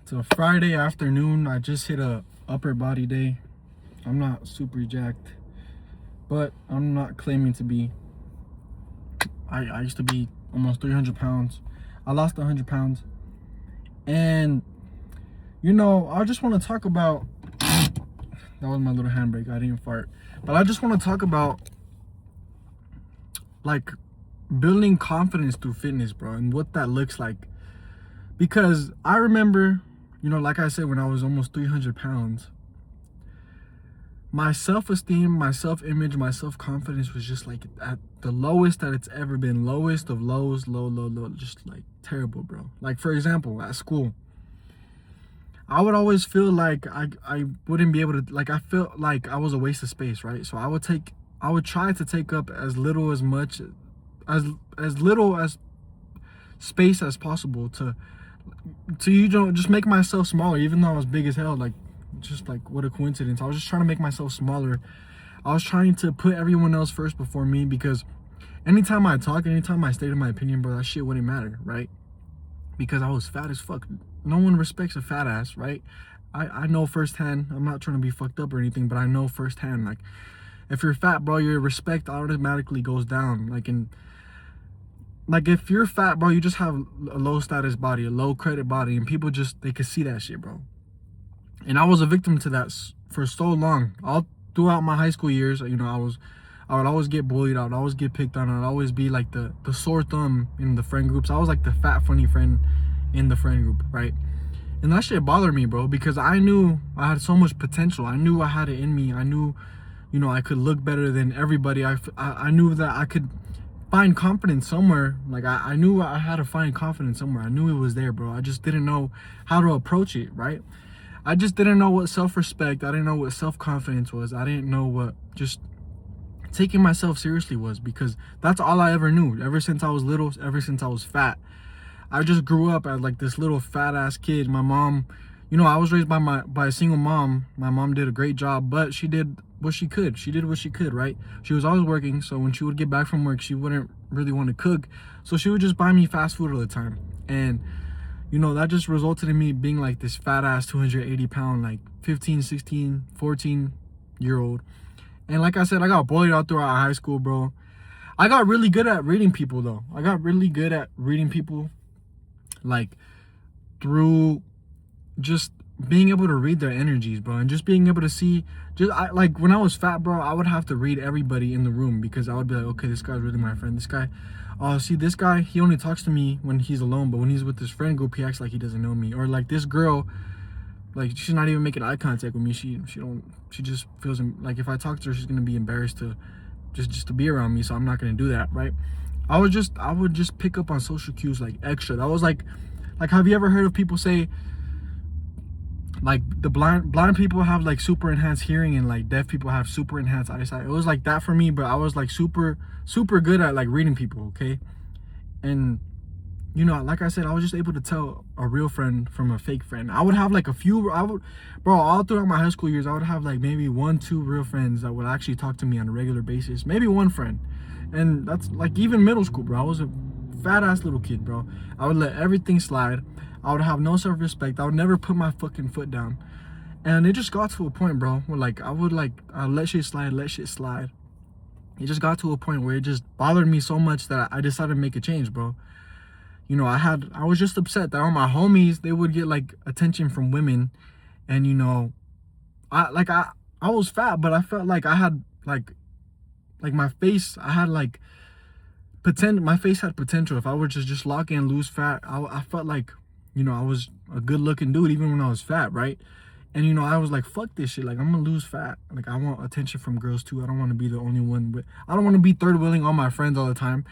It's a Friday afternoon. I just hit a upper body day. I'm not super jacked, but I'm not claiming to be. I used to be almost 300 pounds. I lost 100 pounds. And, I just want to talk about, that was my little handbrake. I didn't fart. But I just want to talk about, like, building confidence through fitness, bro, and what that looks like. Because I remember, like I said, when I was almost 300 pounds, my self-esteem, my self-image, my self-confidence was just like at the lowest that it's ever been. Lowest of lows, low, just like terrible, bro. Like, for example, at school, I would always feel like I wouldn't be able to, like, I felt like I was a waste of space, right? So I would try to take up as little as little as space as possible to just make myself smaller, even though I was big as hell. Like, just like, what a coincidence. I was just trying to make myself smaller. I was trying to put everyone else first before me, because anytime I stated my opinion, bro, that shit wouldn't matter, right? Because I was fat as fuck. No one respects a fat ass, right? I know firsthand. I'm not trying to be fucked up or anything, but I know firsthand, like, if you're fat, bro, your respect automatically goes down. Like, if you're fat, bro, you just have a low status body, a low credit body, and people they could see that shit, bro. And I was a victim to that for so long. All throughout my high school years, I would always get bullied. I would always get picked on. I'd always be like the sore thumb in the friend groups. I was like the fat, funny friend in the friend group, right? And that shit bothered me, bro, because I knew I had so much potential. I knew I had it in me. I knew, I could look better than everybody. I knew that I could find confidence somewhere. Like, I knew I had to find confidence somewhere. I knew it was there, bro. I just didn't know how to approach it, right? I just didn't know what self-respect, I didn't know what self-confidence was. I didn't know what just taking myself seriously was, because that's all I ever knew. Ever since I was little, ever since I was fat, I just grew up as like this little fat ass kid. My mom, I was raised by a single mom. My mom did a great job, but she did what she could. She did what she could, right? She was always working, so when she would get back from work, she wouldn't really want to cook. So she would just buy me fast food all the time. And that just resulted in me being like this fat ass 280 pound, like 15, 16, 14-year-old. And like I said, I got bullied out throughout high school, bro. I got really good at reading people, though. I got really good at reading people, like, through just being able to read their energies, bro. And just being able to see, like, when I was fat, bro, I would have to read everybody in the room, because I would be like, okay, this guy's really my friend. This guy, see, this guy, he only talks to me when he's alone, but when he's with his friend group, he acts like he doesn't know me. Or like this girl, like, she's not even making eye contact with me. She just feels like if I talk to her, she's gonna be embarrassed to just to be around me. So I'm not gonna do that, right? I would just pick up on social cues like extra. That was like have you ever heard of people say, like, the blind people have like super enhanced hearing, and like deaf people have super enhanced eyesight? It was like that for me, but I was like super good at like reading people, okay? And like I said, I was just able to tell a real friend from a fake friend. I would have like bro, all throughout my high school years, I would have like maybe 1-2 real friends that would actually talk to me on a regular basis. Maybe one friend. And that's like even middle school, bro. I was a fat ass little kid, bro. I would let everything slide. I would have no self-respect. I would never put my fucking foot down. And it just got to a point, bro, where like I let shit slide. It just got to a point where it just bothered me so much that I decided to make a change, bro. I was just upset that all my homies, they would get like attention from women. And I was fat, but I felt like I had like my face, I had like my face had potential. If I were to just lock in, lose fat, I felt like, I was a good looking dude even when I was fat, right? And I was like, fuck this shit. Like, I'm gonna lose fat. Like, I want attention from girls too. I don't want to be the only one, but I don't want to be third wheeling on my friends all the time.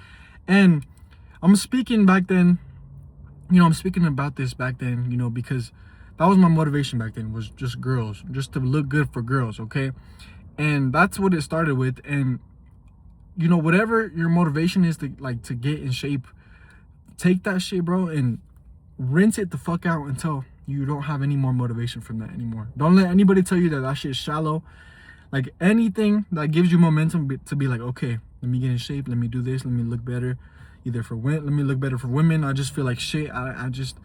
And I'm speaking back then, I'm speaking about this back then, because that was my motivation back then, was just girls, just to look good for girls, okay? And that's what it started with. And whatever your motivation is to get in shape, take that shit, bro, and rinse it the fuck out until you don't have any more motivation from that anymore. Don't let anybody tell you that shit is shallow. Like, anything that gives you momentum to be like, okay, let me get in shape, let me do this, let me look better, let me look better for women. I just feel like shit. I just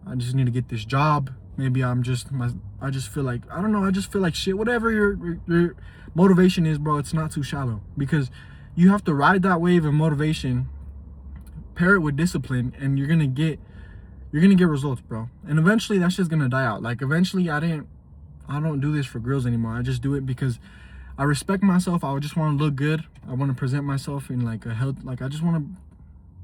need to get this job. Maybe I just feel like, I don't know, I just feel like shit. Whatever your motivation is, bro, it's not too shallow, because you have to ride that wave of motivation, pair it with discipline, and you're gonna get results, bro. And eventually that shit's gonna die out. Like eventually I don't do this for girls anymore. I just do it because I respect myself. I just want to look good. I want to present myself in like a health, like I just want to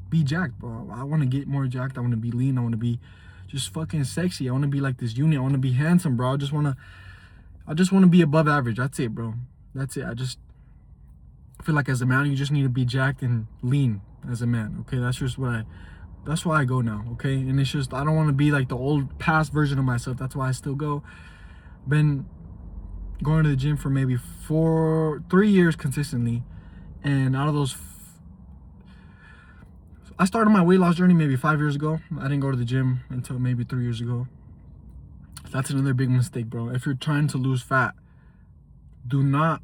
be jacked, bro. I want to get more jacked. I want to be lean. I want to be just fucking sexy. I want to be like this unit. I want to be handsome, bro. I just want to be above average. That's it, bro. That's it. I just feel like as a man, you just need to be jacked and lean as a man. Okay, that's why I go now. Okay, and it's just, I don't want to be like the old past version of myself. That's why I still go. Been going to the gym for maybe 3 years consistently, and out of those, I started my weight loss journey maybe 5 years ago. I didn't go to the gym until maybe 3 years ago. That's another big mistake, bro. If you're trying to lose fat, do not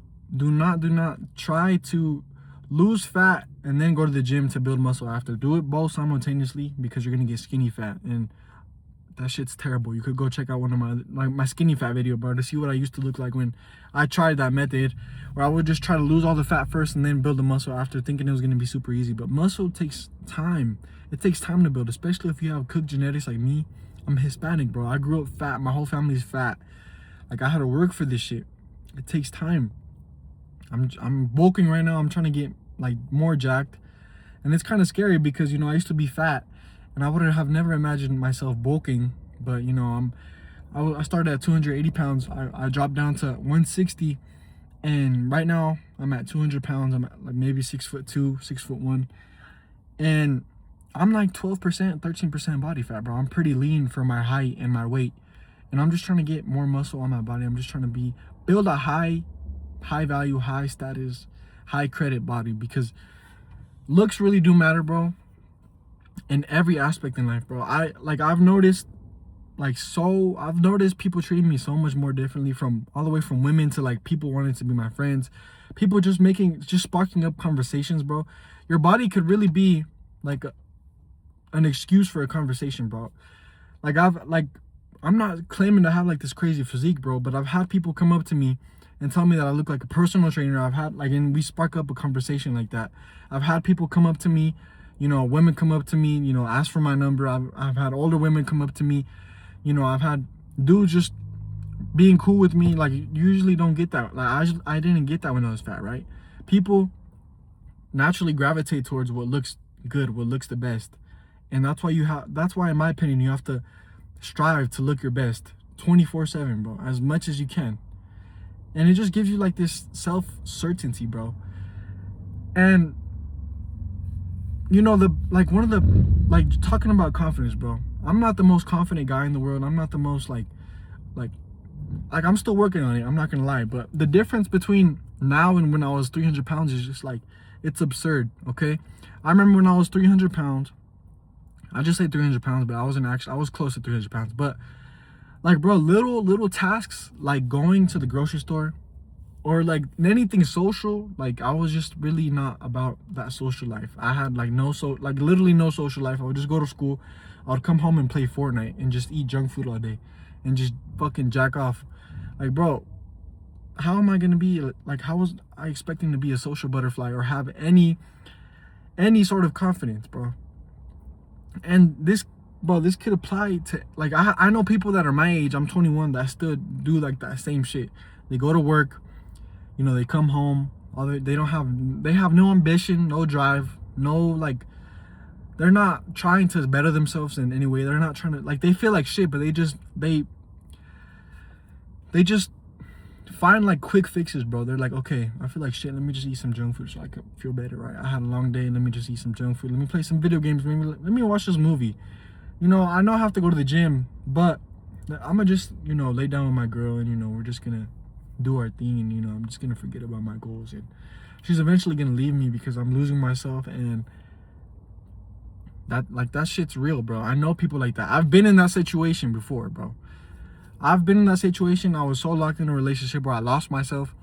try to lose fat and then go to the gym to build muscle after. Do it both simultaneously, because you're gonna get skinny fat, and that shit's terrible. You could go check out one of my skinny fat video, bro, to see what I used to look like when I tried that method, where I would just try to lose all the fat first and then build the muscle after, thinking it was gonna be super easy. But muscle takes time. It takes time to build, especially if you have cooked genetics like me. I'm Hispanic, bro. I grew up fat. My whole family's fat. Like, I had to work for this shit. It takes time. I'm bulking right now. I'm trying to get like more jacked, and it's kind of scary because, you know, I used to be fat, and I would have never imagined myself bulking. But, you know, I started at 280 pounds. I dropped down to 160, and right now I'm at 200 pounds. I'm at like maybe 6'2", 6'1", and I'm like 12%, 13% body fat, bro. I'm pretty lean for my height and my weight, and I'm just trying to get more muscle on my body. I'm just trying to build a high value, high status, high credit body, because looks really do matter, bro, in every aspect in life, bro. I've noticed people treating me so much more differently, from all the way from women to like people wanting to be my friends, people just sparking up conversations, bro. Your body could really be like an excuse for a conversation, bro. I'm not claiming to have like this crazy physique, bro, but I've had people come up to me and tell me that I look like a personal trainer. And we spark up a conversation like that. I've had people come up to me, you know, women come up to me, you know, ask for my number. I've had older women come up to me, you know, I've had dudes just being cool with me. Like, you usually don't get that. Like, I didn't get that when I was fat, right? People naturally gravitate towards what looks good, what looks the best. And that's why in my opinion, you have to strive to look your best 24/7, bro, as much as you can. And it just gives you like this self-certainty, bro. And you know, talking about confidence, bro. I'm not the most confident guy in the world. I'm not the most like I'm still working on it. I'm not gonna lie. But the difference between now and when I was 300 pounds is just like, it's absurd, okay? I remember when I was 300 pounds. I just say 300 pounds, but I was close to 300 pounds. But like, bro, little tasks like going to the grocery store or like anything social, like I was just really not about that social life. I had like literally no social life. I would just go to school. I would come home and play Fortnite and just eat junk food all day and just fucking jack off. Like, bro, how am I gonna be like, how was I expecting to be a social butterfly or have any sort of confidence, bro? And this could apply to, like, I know people that are my age, I'm 21, that still do like that same shit. They go to work, you know, they come home, they have no ambition, no drive, no, like, they're not trying to better themselves in any way. They're not trying to, like, they feel like shit, but they just find like quick fixes, bro. They're like, okay, I feel like shit, let me just eat some junk food so I can feel better, right? I had a long day, let me just eat some junk food. Let me play some video games, maybe let me watch this movie. You know, I know I have to go to the gym, but I'm gonna just, you know, lay down with my girl and, you know, we're just gonna do our thing, and, you know, I'm just gonna forget about my goals, and she's eventually gonna leave me because I'm losing myself. And that shit's real, bro. I know people like that. I've been in that situation before, bro. I've been in that situation. I was so locked in a relationship where I lost myself.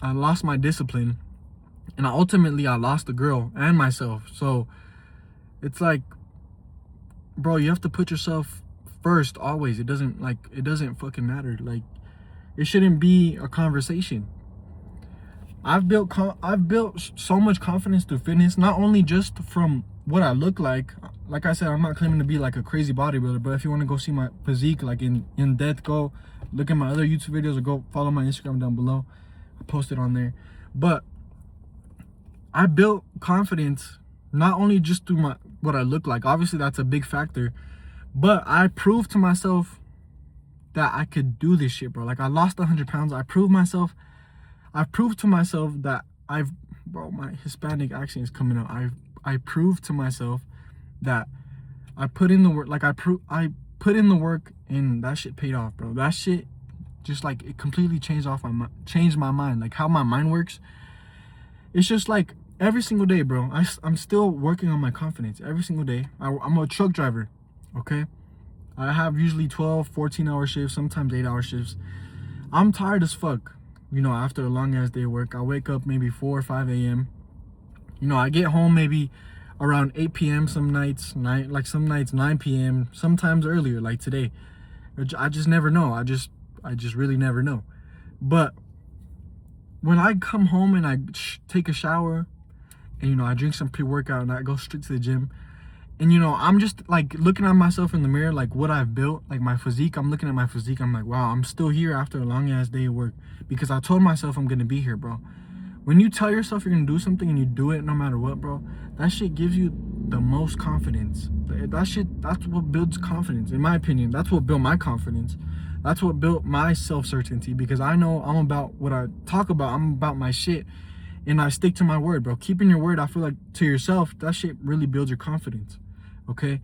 I lost my discipline. And ultimately, I lost the girl and myself. So, it's like, bro, you have to put yourself first always. It doesn't fucking matter. Like, it shouldn't be a conversation. I've built so much confidence through fitness, not only just from what I look like. Like I said, I'm not claiming to be like a crazy bodybuilder, but if you want to go see my physique like in depth, go look at my other YouTube videos or go follow my Instagram down below. I post it on there. But I built confidence not only just through what I look like. Obviously that's a big factor, but I proved to myself that I could do this shit, bro. Like, I lost 100 pounds. I proved to myself that bro, my Hispanic accent is coming out. I proved to myself that I put in the work. Like, I put in the work, and that shit paid off, bro. That shit just, like, it completely changed my mind. Like, how my mind works. It's just like every single day, bro. I'm still working on my confidence every single day. I'm a truck driver, okay? I have usually 12, 14-hour shifts, sometimes 8-hour shifts. I'm tired as fuck. You know, after a long ass day of work, I wake up maybe 4 or 5 a.m. You know, I get home maybe around 8 p.m. some nights, 9 p.m., sometimes earlier, like today. I just never know. I just really never know. But when I come home and I take a shower and, you know, I drink some pre-workout and I go straight to the gym, and, you know, I'm just like looking at myself in the mirror, like what I've built, like my physique. I'm looking at my physique. I'm like, wow, I'm still here after a long ass day of work, because I told myself I'm going to be here, bro. When you tell yourself you're going to do something and you do it no matter what, bro, that shit gives you the most confidence. That's what builds confidence, in my opinion. That's what built my confidence. That's what built my self-certainty, because I know I'm about what I talk about. I'm about my shit, and I stick to my word, bro. Keeping your word, I feel like, to yourself, that shit really builds your confidence. Okay,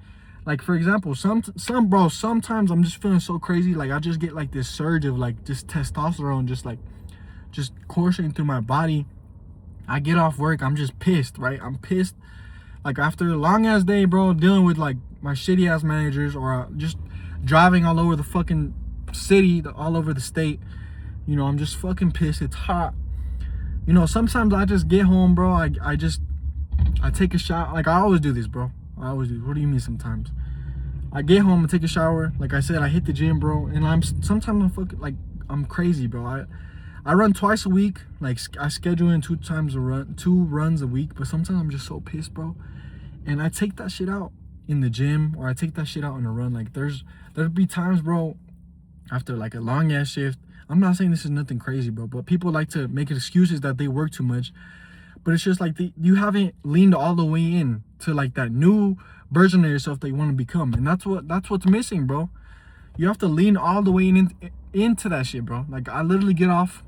like, for example, sometimes I'm just feeling so crazy, like I just get like this surge of like just testosterone just coursing through my body. I get off work, I'm just pissed, right? I'm pissed, like, after a long ass day, bro, dealing with like my shitty ass managers, or just driving all over the fucking city, all over the state. You know, I'm just fucking pissed. It's hot. You know, sometimes I just get home, bro. I take a shower. Like, I always do this, bro. I always do. What do you mean sometimes? I get home and take a shower. Like I said, I hit the gym, bro. And sometimes I'm fucking, like, I'm crazy, bro. I run twice a week. Like, I schedule in 2 runs a week. But sometimes I'm just so pissed, bro. And I take that shit out in the gym, or I take that shit out on a run. Like, there'll be times, bro, after like a long ass shift. I'm not saying this is nothing crazy, bro, but people like to make excuses that they work too much. But it's just like you haven't leaned all the way in to like that new version of yourself that you want to become. And that's what's missing, bro. You have to lean all the way into that shit, bro. Like, I literally get off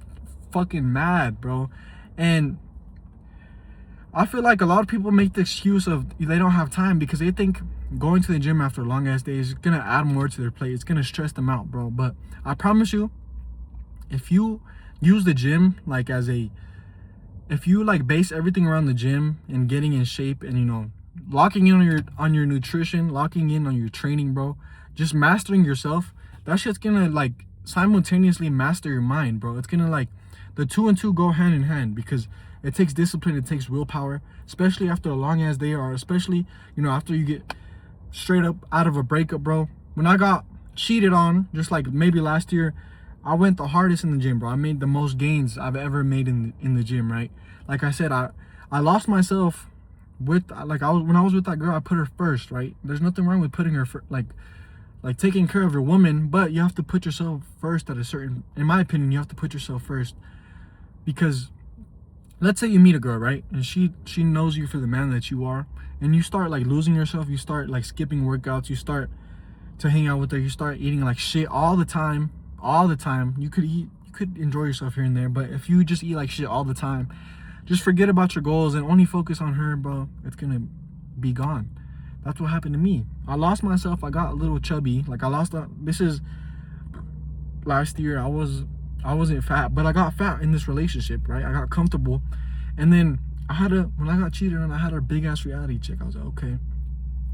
fucking mad, bro. And I feel like a lot of people make the excuse of they don't have time, because they think going to the gym after a long ass day is gonna add more to their plate. It's gonna stress them out, bro. But I promise you, if you use the gym like if you like base everything around the gym and getting in shape, and, you know, locking in on your nutrition, locking in on your training, bro, just mastering yourself, that shit's gonna like simultaneously master your mind, bro. It's gonna, like, the 2 and 2 go hand in hand, because it takes discipline, it takes willpower, especially after a long ass day, or especially, you know, after you get straight up out of a breakup, bro. When I got cheated on, just like maybe last year, I went the hardest in the gym, bro. I made the most gains I've ever made in the gym, right? Like I said, I lost myself with, like, when I was with that girl, I put her first, right? There's nothing wrong with putting her like taking care of your woman, but you have to put yourself first in my opinion, you have to put yourself first. Because let's say you meet a girl, right? And she knows you for the man that you are, and you start like losing yourself, you start like skipping workouts, you start to hang out with her, you start eating like shit all the time. You could enjoy yourself here and there, but if you just eat like shit all the time, just forget about your goals and only focus on her, bro, it's gonna be gone. That's what happened to me. I lost myself. I got a little chubby. Like, this is last year. I wasn't fat, but I got fat in this relationship, right? I got comfortable, and then when I got cheated on, I had a big ass reality check. I was like, okay,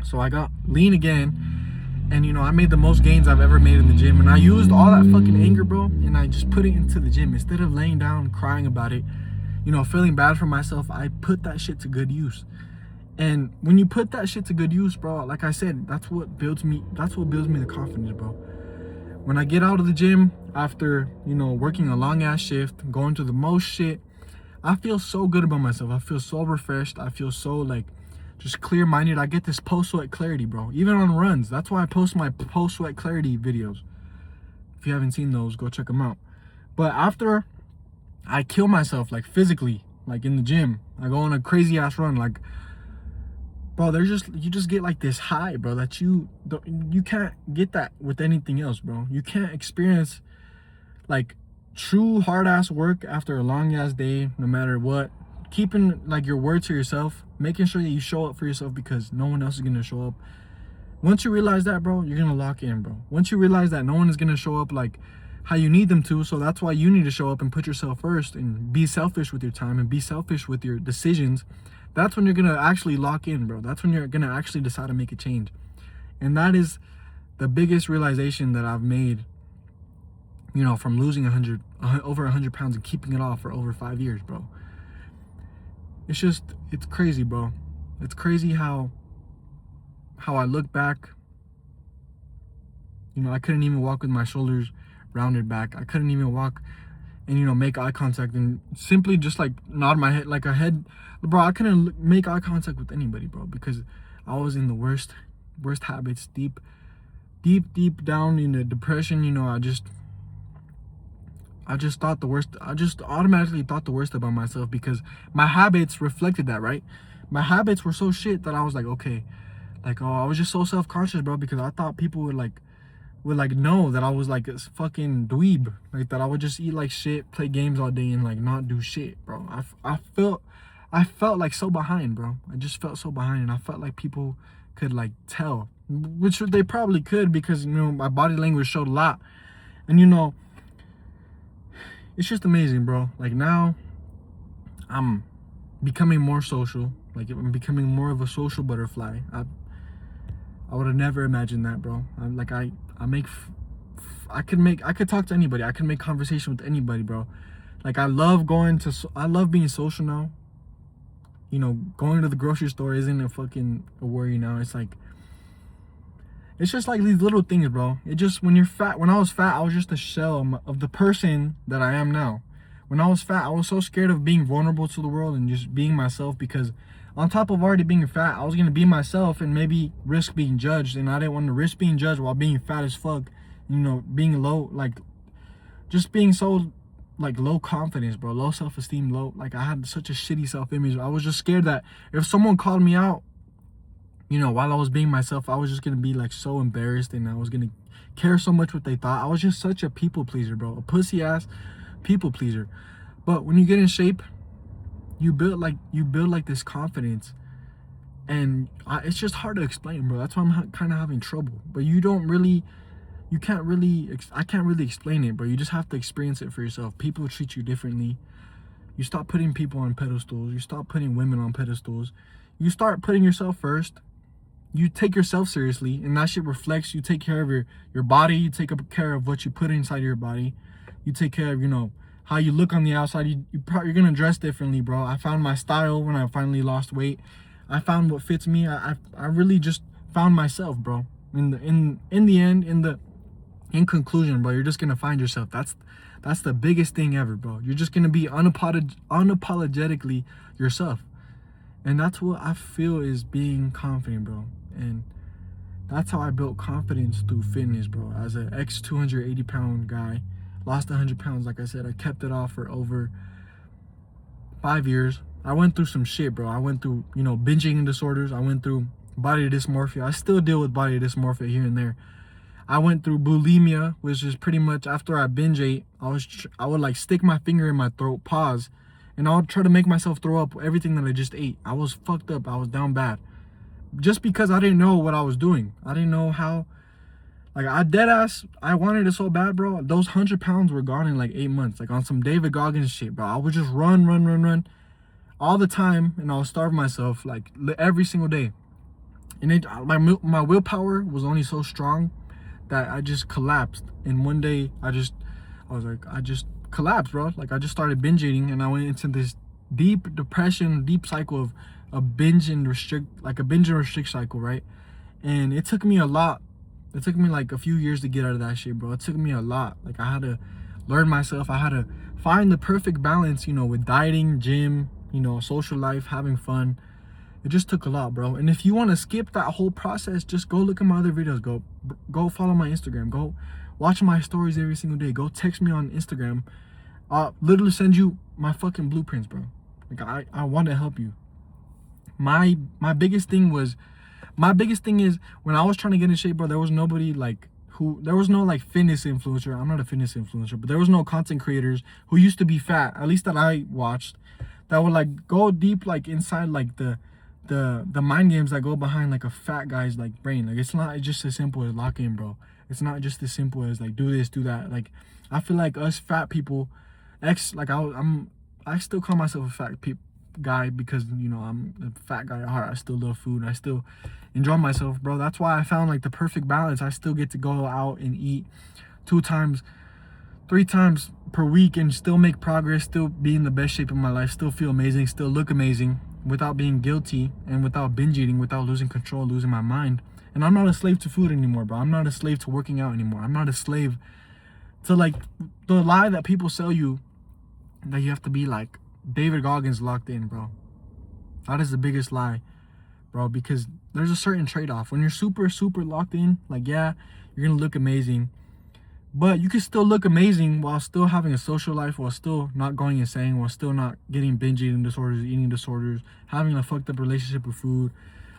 so I got lean again. And, you know, I made the most gains I've ever made in the gym. And I used all that fucking anger, bro, and I just put it into the gym. Instead of laying down crying about it, you know, feeling bad for myself, I put that shit to good use. And when you put that shit to good use, bro, like I said, that's what builds me the confidence, bro. When I get out of the gym after, working a long ass shift, going to the most shit, I feel so good about myself. I feel so refreshed. I feel so like just clear minded. I get this post sweat clarity, bro. Even on runs. That's why I post my post sweat clarity videos. If you haven't seen those, go check them out. But after I kill myself, like physically, like in the gym, I go on a crazy ass run, like, bro, you just get like this high, bro, that you can't get that with anything else, bro. You can't experience like true hard ass work after a long ass day, no matter what. Keeping like your word to yourself, making sure that you show up for yourself because no one else is gonna show up. Once you realize that, bro, you're gonna lock in, bro. Once you realize that no one is gonna show up like how you need them to, so that's why you need to show up and put yourself first and be selfish with your time and be selfish with your decisions. That's when you're gonna actually lock in, bro. That's when you're gonna actually decide to make a change. And that is the biggest realization that I've made, from losing over 100 pounds and keeping it off for over 5 years, bro. It's crazy, bro. It's crazy how I look back. I couldn't even walk with my shoulders rounded back. I couldn't even walk and make eye contact and simply just like nod my head like a head. Bro, I couldn't make eye contact with anybody, bro, because I was in the worst habits, deep down in the depression. I just thought the worst. I just automatically thought the worst about myself because my habits reflected that, right? My habits were so shit that I was like, okay, like, I was just so self-conscious, bro, because I thought people would know that I was like this fucking dweeb, like that I would just eat like shit, play games all day and like not do shit, bro. I felt like so behind, bro. I just felt so behind, and I felt like people could like tell, which they probably could because my body language showed a lot. And it's just amazing, bro. Like now I'm becoming more social. Like I'm becoming more of a social butterfly. I would have never imagined that, bro. I could talk to anybody. I could make conversation with anybody, bro. Like I love being social now. Going to the grocery store isn't a worry now. It's just like these little things, bro. It just, when I was fat, I was just a shell of the person that I am now. When I was fat, I was so scared of being vulnerable to the world and just being myself because on top of already being fat, I was going to be myself and maybe risk being judged. And I didn't want to risk being judged while being fat as fuck. Being low, like, just being so, like, low confidence, bro. Low self-esteem, like, I had such a shitty self-image. I was just scared that if someone called me out, while I was being myself, I was just going to be, like, so embarrassed. And I was going to care so much what they thought. I was just such a people pleaser, bro. A pussy-ass people pleaser. But when you get in shape, you build like this confidence, and it's just hard to explain, bro. That's why I'm kind of having trouble. But I can't really explain it, bro. You just have to experience it for yourself. People treat you differently. You stop putting people on pedestals. You stop putting women on pedestals. You start putting yourself first. You take yourself seriously, and that shit reflects. You take care of your body. You take care of what you put inside your body. You take care of, how you look on the outside. You're gonna dress differently, bro. I found my style when I finally lost weight. I found what fits me. I really just found myself, bro. In conclusion, bro, you're just gonna find yourself. That's the biggest thing ever, bro. You're just gonna be unapologetically yourself, and that's what I feel is being confident, bro. And that's how I built confidence through fitness, bro. As an 280 pound guy. Lost 100 pounds, like I said. I kept it off for over 5 years. I went through some shit, bro. I went through, binging disorders. I went through body dysmorphia. I still deal with body dysmorphia here and there. I went through bulimia, which is pretty much after I binge ate, I would like stick my finger in my throat, pause, and I would try to make myself throw up everything that I just ate. I was fucked up. I was down bad. Just because I didn't know what I was doing. I didn't know how. Like, I wanted it so bad, bro. Those 100 pounds were gone in like 8 months. Like on some David Goggins shit, bro. I would just run all the time, and I would starve myself like every single day. And my willpower was only so strong that I just collapsed. And one day I just collapsed, bro. Like I just started binge eating, and I went into this deep depression, deep cycle of a binge and restrict cycle, right? And it took me a lot. It took me like a few years to get out of that shit, bro. It took me a lot. Like, I had to learn myself. I had to find the perfect balance, you know, with dieting, gym, you know, social life, having fun. It just took a lot, bro. And if you want to skip that whole process, just go look at my other videos. Go follow my Instagram. Go watch my stories every single day. Go text me on Instagram. I'll literally send you my fucking blueprints, bro. Like, I want to help you. My biggest thing is when I was trying to get in shape, bro, there was nobody like there was no like fitness influencer. I'm not a fitness influencer, but there was no content creators who used to be fat, at least that I watched, that would like go deep like inside like the mind games that go behind like a fat guy's like brain. Like, it's not just as simple as lock in, bro. It's not just as simple as like do this, do that. Like, I feel like us fat people, I still call myself a fat guy because, you know, I'm a fat guy at heart. I still love food. I still enjoy myself, bro. That's why I found like the perfect balance. I still get to go out and eat 2 times, 3 times per week and still make progress, still be in the best shape of my life, still feel amazing, still look amazing without being guilty and without binge eating, without losing control, losing my mind. And I'm not a slave to food anymore, bro. I'm not a slave to working out anymore. I'm not a slave to like the lie that people sell you that you have to be like David Goggins locked in, bro. That is the biggest lie, bro, because there's a certain trade-off. When you're super locked in, like, yeah, you're gonna look amazing, but you can still look amazing while still having a social life, while still not going insane, while still not getting binge eating disorders, eating disorders, having a fucked up relationship with food.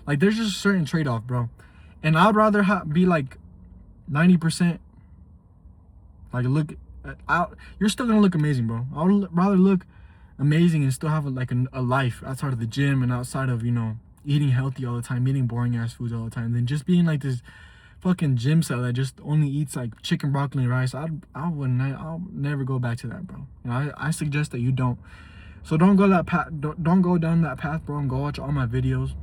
Like, there's just a certain trade-off, bro. And I'd rather be like 90%, like, look out. You're still gonna look amazing, bro. I would rather look amazing and still have a life outside of the gym and outside of, you know, eating healthy all the time, eating boring ass foods all the time, than just being like this fucking gym cell that just only eats like chicken, broccoli, and rice. I'll never go back to that, bro. And I suggest that you don't. So don't go that path. Don't go down that path, bro. And go watch all my videos.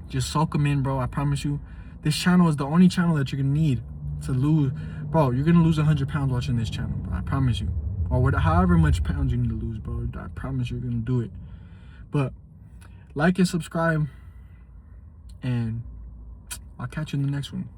Just soak them in, bro. I promise you, this channel is the only channel that you're gonna need to lose, bro. You're gonna lose 100 pounds watching this channel, bro. I promise you. Or however much pounds you need to lose, bro. I promise you're gonna do it. But like and subscribe, and I'll catch you in the next one.